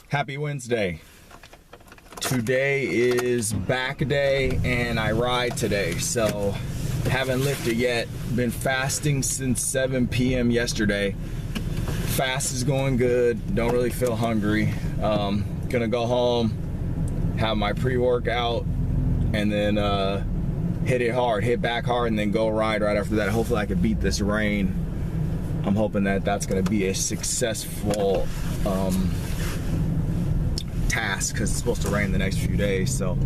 Happy Wednesday. Today is back day and I ride today, so haven't lifted yet. Been fasting since 7 p.m. yesterday. Fast is going good, don't really feel hungry. Gonna go home, have my pre-workout, and then hit back hard, and then go ride right after that. Hopefully I can beat this rain. I'm hoping that that's gonna be a successful task, because it's supposed to rain the next few days, so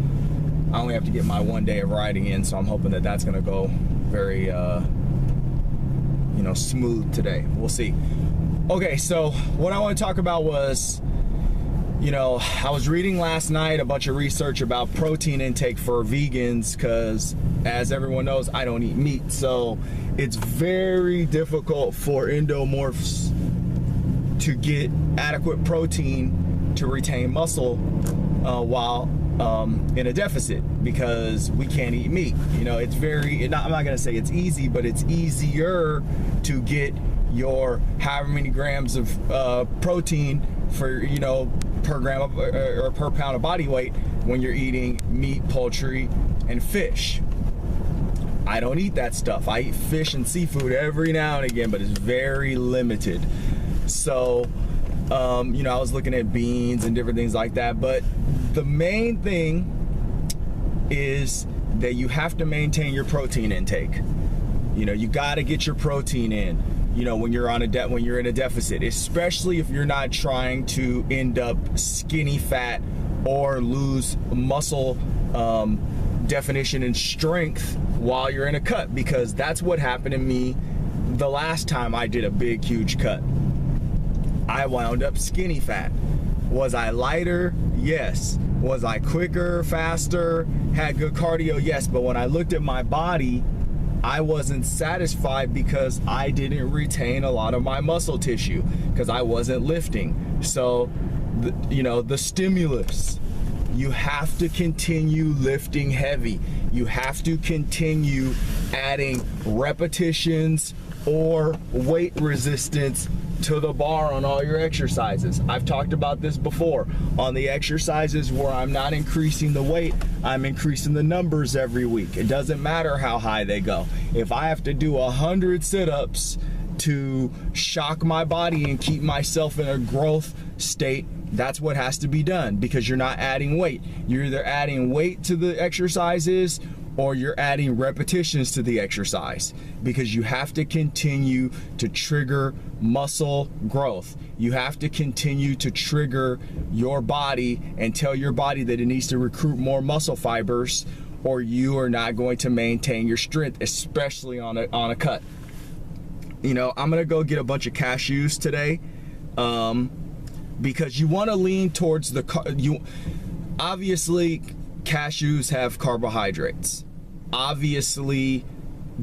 I only have to get my 1 day of riding in, so I'm hoping that that's gonna go very smooth today. We'll see. Okay, so what I want to talk about was, I was reading last night a bunch of research about protein intake for vegans, because as everyone knows, I don't eat meat, so it's very difficult for endomorphs to get adequate protein to retain muscle while in a deficit, because we can't eat meat. It's I'm not gonna say it's easy, but it's easier to get your however many grams of protein for per gram of, or per pound of body weight when you're eating meat, poultry, and fish. I don't eat that stuff. I eat fish and seafood every now and again, but it's very limited. So I was looking at beans and different things like that, but the main thing is that you have to maintain your protein intake. You got to get your protein in, when you're in a deficit, especially if you're not trying to end up skinny fat or lose muscle definition and strength while you're in a cut, because that's what happened to me the last time I did a big, huge cut. I wound up skinny fat. Was I lighter? Yes. Was I quicker, faster, had good cardio? Yes. But when I looked at my body, I wasn't satisfied because I didn't retain a lot of my muscle tissue because I wasn't lifting. So, the stimulus, you have to continue lifting heavy. You have to continue adding repetitions or weight resistance to the bar on all your exercises. I've talked about this before. On the exercises where I'm not increasing the weight, I'm increasing the numbers every week. It doesn't matter how high they go. If I have to do 100 sit-ups to shock my body and keep myself in a growth state, that's what has to be done, because you're not adding weight. You're either adding weight to the exercises or you're adding repetitions to the exercise, because you have to continue to trigger muscle growth. You have to continue to trigger your body and tell your body that it needs to recruit more muscle fibers, or you are not going to maintain your strength, especially on a cut. I'm gonna go get a bunch of cashews today, because you want to lean towards obviously cashews have carbohydrates. Obviously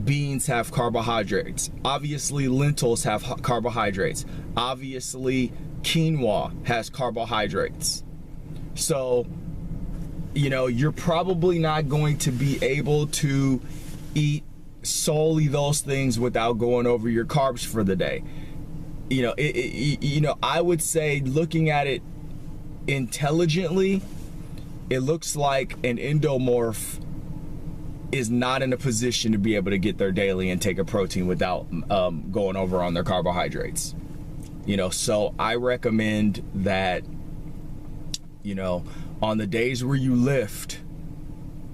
beans have carbohydrates. Obviously lentils have carbohydrates. Obviously quinoa has carbohydrates. So, you're probably not going to be able to eat solely those things without going over your carbs for the day. I would say, looking at it intelligently, it looks like an endomorph is not in a position to be able to get their daily intake of protein without going over on their carbohydrates. So I recommend that, on the days where you lift,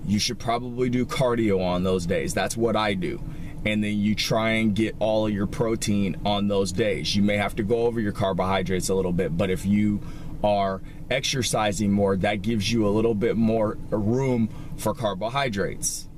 you should probably do cardio on those days. That's what I do. And then you try and get all of your protein on those days. You may have to go over your carbohydrates a little bit, but if you are exercising more, that gives you a little bit more room for carbohydrates,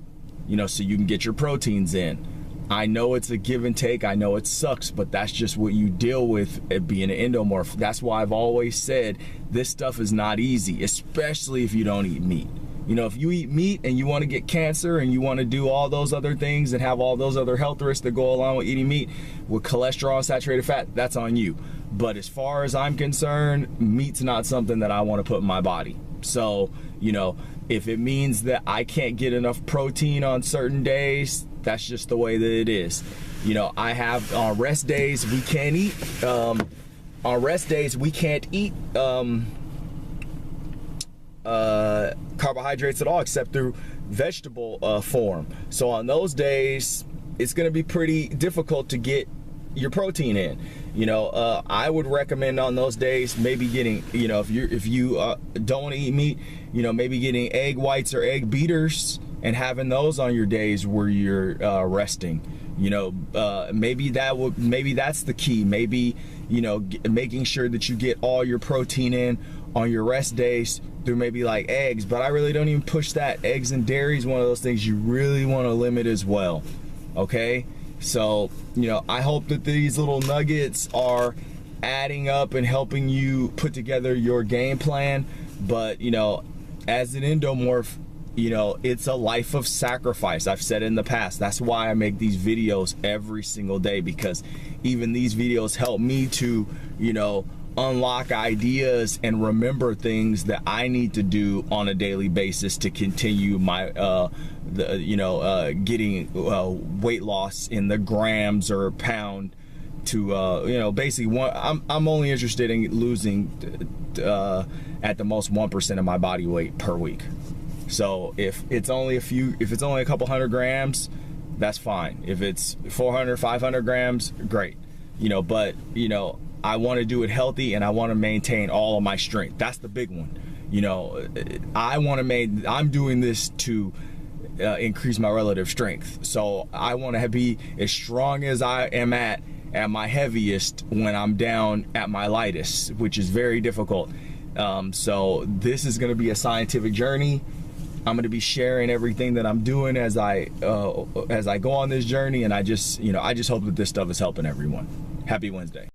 so you can get your proteins in. I know it's a give and take. I know it sucks, but that's just what you deal with at being an endomorph. That's why I've always said this stuff is not easy, especially if you don't eat meat. If you eat meat and you want to get cancer and you want to do all those other things and have all those other health risks that go along with eating meat with cholesterol and saturated fat, that's on you. But as far as I'm concerned, meat's not something that I want to put in my body. So, if it means that I can't get enough protein on certain days, that's just the way that it is. I have on rest days we can't eat. On rest days we can't eat carbohydrates at all except through vegetable form. So on those days, it's going to be pretty difficult to get your protein in. You know, I would recommend on those days maybe getting, you know, if you don't eat meat, you know, maybe getting egg whites or egg beaters and having those on your days where you're resting. You know, maybe that's the key. Maybe, you know, making sure that you get all your protein in on your rest days through maybe like eggs. But I really don't even push that. Eggs and dairy is one of those things you really want to limit as well. Okay, so, you know, I hope that these little nuggets are adding up and helping you put together your game plan. But, you know, as an endomorph, you know, it's a life of sacrifice. I've said it in the past. That's why I make these videos every single day, because even these videos help me to, you know, unlock ideas and remember things that I need to do on a daily basis to continue my getting weight loss in the grams or pound to you know, basically I'm only interested in losing at the most 1% of my body weight per week. So if it's only a couple hundred grams, that's fine. If it's 400, 500 grams, great. You know, but, you know, I want to do it healthy and I want to maintain all of my strength. That's the big one. You know, I'm doing this to increase my relative strength. So I want to be as strong as I am at my heaviest when I'm down at my lightest, which is very difficult. So this is going to be a scientific journey. I'm going to be sharing everything that I'm doing as I go on this journey, and I just hope that this stuff is helping everyone. Happy Wednesday.